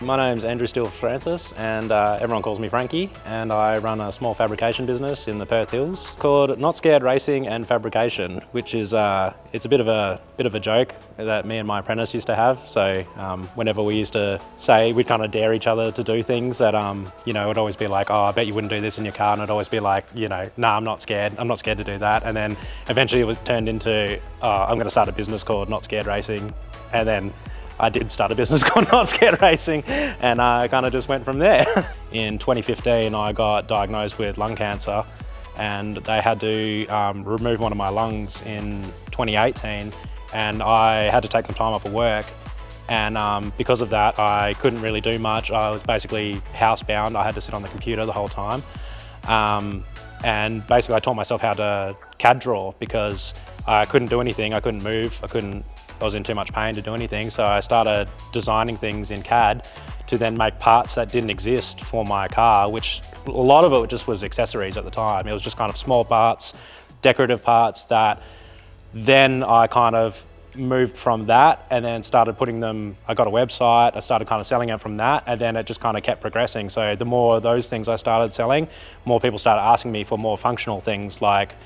My name's Andrew Steele Francis and everyone calls me Frankie, and I run a small fabrication business in the Perth Hills called Not Scared Racing and Fabrication, which is it's a bit of a joke that me and my apprentice used to have. So whenever we used to say, we'd kind of dare each other to do things that you know, it'd always be like, oh, I bet you wouldn't do this in your car, and it'd always be like, you know, nah, I'm not scared to do that. And then eventually it was turned into, I'm going to start a business called Not Scared Racing, and then I did start a business called Not Scared Racing, and I kind of just went from there. In 2015, I got diagnosed with lung cancer, and they had to remove one of my lungs in 2018, and I had to take some time off of work. And because of that, I couldn't really do much. I was basically housebound. I had to sit on the computer the whole time. And basically I taught myself how to CAD draw because I couldn't do anything. I couldn't move. I was in too much pain to do anything, so I started designing things in CAD to then make parts that didn't exist for my car, which a lot of it just was accessories at the time. It was just kind of small parts, decorative parts that then I kind of moved from that and then started putting them, I got a website, I started kind of selling it from that, and then it just kind of kept progressing. So the more of those things I started selling, more people started asking me for more functional things like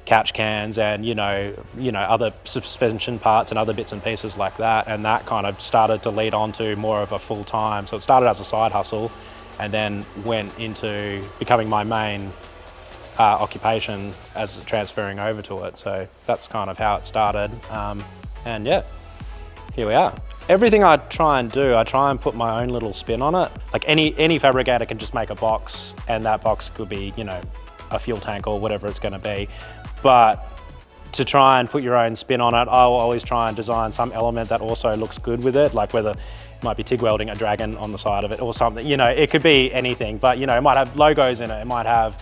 couch cans and you know other suspension parts and other bits and pieces like that, and that kind of started to lead on to more of a full-time. So it started as a side hustle and then went into becoming my main occupation as transferring over to it. So that's kind of how it started, and yeah, here we are. Everything I try and do, I try and put my own little spin on it. Like any fabricator can just make a box, and that box could be, you know, a fuel tank or whatever it's going to be. But to try and put your own spin on it, I'll always try and design some element that also looks good with it, like whether it might be TIG welding a dragon on the side of it or something. You know, it could be anything, but you know, it might have logos in it, it might have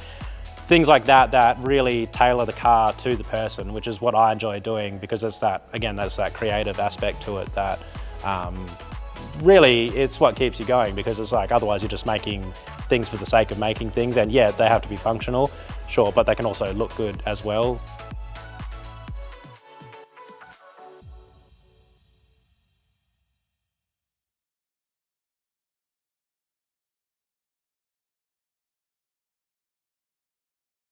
things like that that really tailor the car to the person, which is what I enjoy doing, because it's that, again, there's that creative aspect to it that really it's what keeps you going, because it's like otherwise you're just making things for the sake of making things, and yeah, they have to be functional, sure, but they can also look good as well.